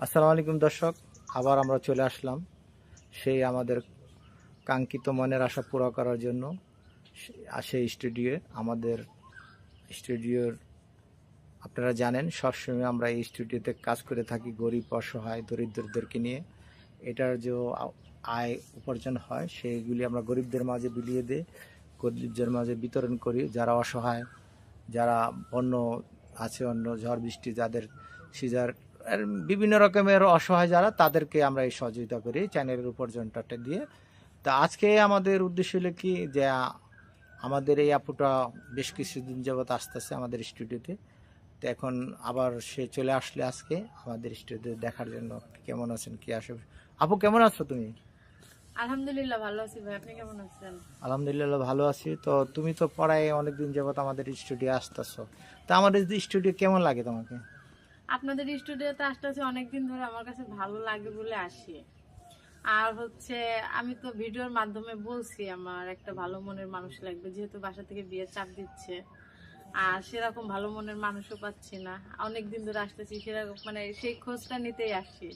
আসসালামু আলাইকুম দর্শক, আবার আমরা চলে আসলাম সেই আমাদের কাঙ্ক্ষিত মনের আশা পুরো করার জন্য। সেই স্টুডিওয়ে আমাদের স্টুডিওর আপনারা জানেন সবসময় আমরা এই স্টুডিওতে কাজ করে থাকি গরিব অসহায় দরিদ্রদেরকে নিয়ে। এটার যে আয় উপার্জন হয় সেইগুলি আমরা গরিবদের মাঝে বিলিয়ে দিই, গরিবদের মাঝে বিতরণ করি। যারা অসহায়, যারা অন্য আছে, অন্য ঝড় বৃষ্টি যাদের সিজার আর বিভিন্ন রকমের অসহায় যারা, তাদেরকে আমরা এই সহযোগিতা করি চ্যানেলের উপার্জনটা দিয়ে। তা আজকে আমাদের উদ্দেশ্য হলো কি যে আমাদের এই আপুটা বেশ কিছুদিন যাবৎ আসতেছে আমাদের স্টুডিওতে। তো এখন আবার সে চলে আসলে আজকে আমাদের স্টুডিওতে দেখার জন্য কেমন আছেন, কি আসে। আপু কেমন আছো তুমি? আলহামদুলিল্লাহ ভালো আছি ভাই, আপনি কেমন আছেন? আলহামদুলিল্লাহ ভালো আছি। তো তুমি তো পড়ায় অনেকদিন যাবৎ আমাদের স্টুডিও আসতেছো, তা আমাদের স্টুডিও কেমন লাগে তোমাকে? আপনাদের স্টুডিওতে আসতেছি অনেকদিন ধরে, আমার কাছে ভালো লাগে বলে আসি। আর হচ্ছে আমি তো ভিডিওর মাধ্যমে বলছি আমার একটা ভালো মনের মানুষ লাগবে, যেহেতু বাসা থেকে বিয়ের চাপ দিচ্ছে। আর সেরকম ভালো মনের মানুষও পাচ্ছি না, অনেকদিন ধরে আসতেছি, সেরকম মানে সেই খোঁজটা নিতেই আসি।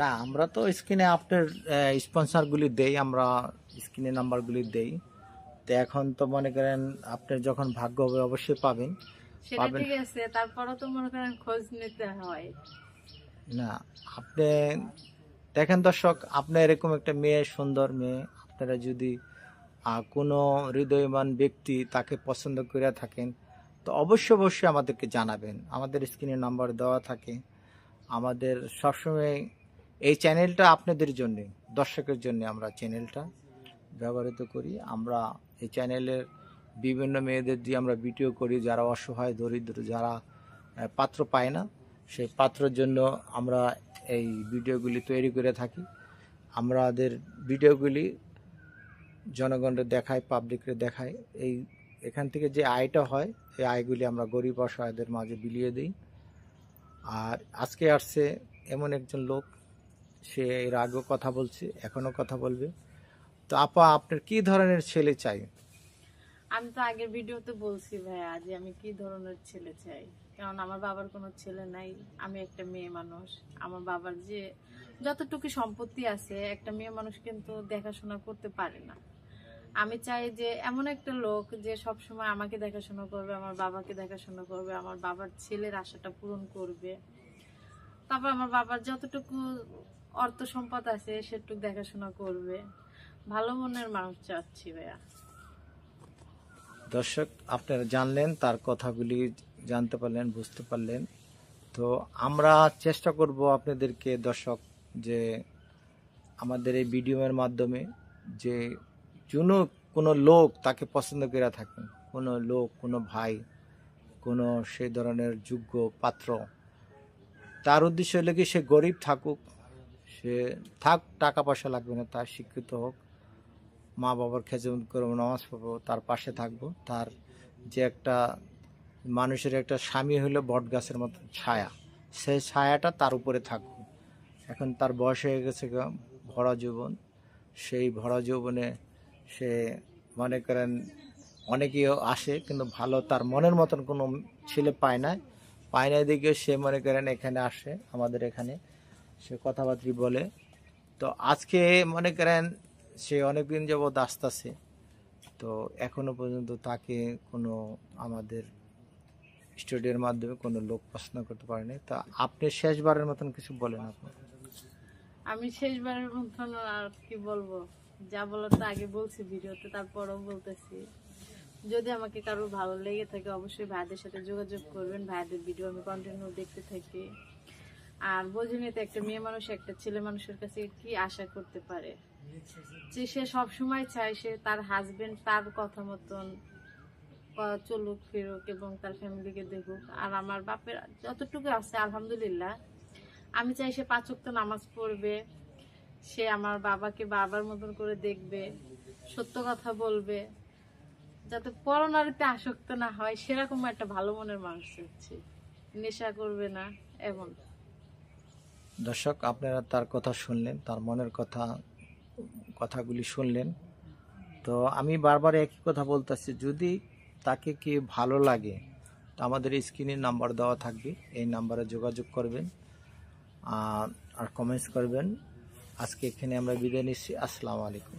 না, আমরা তো স্ক্রিনে আপনার স্পন্সরগুলি দেই, আমরা স্ক্রিনে নাম্বারগুলি দেই। তো এখন তো মনে করেন আপনার যখন ভাগ্য হবে অবশ্যই পাবেন। সেটা পাবেন ঠিক আছে, তারপরও তো মনে করেন খোঁজ নিতে হয়। না, আপনি দেখেন দর্শক, আপনার এরকম একটা মেয়ে, সুন্দর মেয়ে, আপনারা যদি কোনো হৃদয়বান ব্যক্তি তাকে পছন্দ করে থাকেন, তো অবশ্যই অবশ্যই আমাদেরকে জানাবেন। আমাদের স্ক্রিনে নাম্বার দেওয়া থাকে। আমাদের সবসময় এই চ্যানেলটা আপনাদের জন্যে, দর্শকের জন্য আমরা চ্যানেলটা ব্যবহৃত করি। আমরা এই চ্যানেলের বিভিন্ন মেয়েদের দিয়ে আমরা ভিডিও করি, যারা অসহায় দরিদ্র, যারা পাত্র পায় না, সেই পাত্রের জন্য আমরা এই ভিডিওগুলি তৈরি করে থাকি। আমাদের ভিডিওগুলি জনগণকে দেখায়, পাবলিককে দেখায়। এখান থেকে যে আয়টা হয়, এই আয়গুলি আমরা গরিব অসহায়দের মাঝে বিলিয়ে দিই। আর আজকে আসছে এমন একজন লোক, সে এর আগেও কথা বলছে, এখনও কথা বলবে। তো আপা, আপনার কি ধরনের ছেলে চাই? আমি তো আগের ভিডিওতে বলছি ভাইয়া যে আমি কি ধরনের ছেলে চাই, কারণ আমার বাবার কোনো ছেলে নাই, আমি একটা মেয়ে মানুষ। আমার বাবার যে যতটুকু সম্পত্তি আছে, একটা মেয়ে মানুষ কিন্তু দেখাশোনা করতে পারে না। আমি চাই যে এমন একটা লোক যে সব সময় আমাকে দেখাশোনা করবে, আমার বাবাকে দেখাশোনা করবে, আমার বাবার ছেলের আশাটা পূরণ করবে। তারপর আমার বাবার যতটুকু অর্থ সম্পদ আছে সেটুকু দেখাশোনা করবে। ভালো মনের মানুষ চাচ্ছি ভাইয়া। দর্শক, আপনারা জানলেন, তার কথাগুলি জানতে পারলেন, বুঝতে পারলেন। তো আমরা চেষ্টা করব আপনাদেরকে দর্শক, যে আমাদের এই ভিডিওর মাধ্যমে যে কোনো লোক তাকে পছন্দ করে থাকেন, কোনো লোক, কোনো ভাই, কোনো সেই ধরনের যোগ্য পাত্র, তার উদ্দেশ্য হলো কি সে গরিব থাকুক, সে থাক, টাকা পয়সা লাগবে না, তার শিক্ষিত হোক, মা বাবার খেজমত করবো, নামাজ পড়বো, তার পাশে থাকবো। তার যে একটা মানুষের একটা স্বামী হলো বট গাছের মতো ছায়া, সেই ছায়াটা তার উপরে থাকবে। এখন তার বয়স হয়ে গেছে ভরা যৌবন, সেই ভরা যৌবনে সে মনে করেন অনেকেই আসে, কিন্তু ভালো তার মনের মতন কোনো ছেলে পায় না দিকে সে মনে করেন এখানে আসে, আমাদের এখানে সে কথাবার্তা বলে। তো আজকে মনে করেন সে অনেকদিন যাবৎ আসতেছে, তো এখনো পর্যন্ত তাকে কোনো আমাদের স্টুডিওর মাধ্যমে কোনো লোক পছন্দ করতে পারেনি। তা আপনি শেষবারের মতন কিছু বলেন আপনি। আমি শেষবারের মতন আর কি বলবো, যা বলার তো আগে বলছি ভিডিওতে, তারপরও বলতেছি। যদি আমাকে কারো ভালো লেগে থাকে অবশ্যই ভাইদের সাথে যোগাযোগ করবেন, ভাইদের ভিডিও আমি কন্টিনিউ দেখতে থাকি। আর বোঝেনি তো একটা মেয়ে মানুষ একটা ছেলে মানুষের কাছে কি আশা করতে পারে, যে সে সব সময় চায় সে তার হাজবেন্ড তার কথা মতন চলুক ফিরুক এবং তার ফ্যামিলিকে দেখুক। আর আমার বাপের যতটুকু আছে আলহামদুলিল্লাহ, আমি চাই সে 5 ওয়াক্ত নামাজ পড়বে, সে আমার বাবাকে বাবার মতন করে দেখবে, সত্য কথা বলবে, যাতে পরনারীতে আসক্ত না হয়, সেরকম একটা ভালো মনের মানুষ হচ্ছে, নেশা করবে না এমন। দর্শক, আপনারা তার কথা শুনলেন, তার মনের কথাগুলি শুনলেন। তো আমি বারবার একই কথা বলতেছি, যদি তাকে কি ভালো লাগে, তো আমাদের স্ক্রিনে নাম্বার দেওয়া থাকবে, এই নাম্বারে যোগাযোগ করবেন। আর কমেন্টস করবেন। আজকে এখানে আমরা বিদায় নিচ্ছি। আসসালামু আলাইকুম।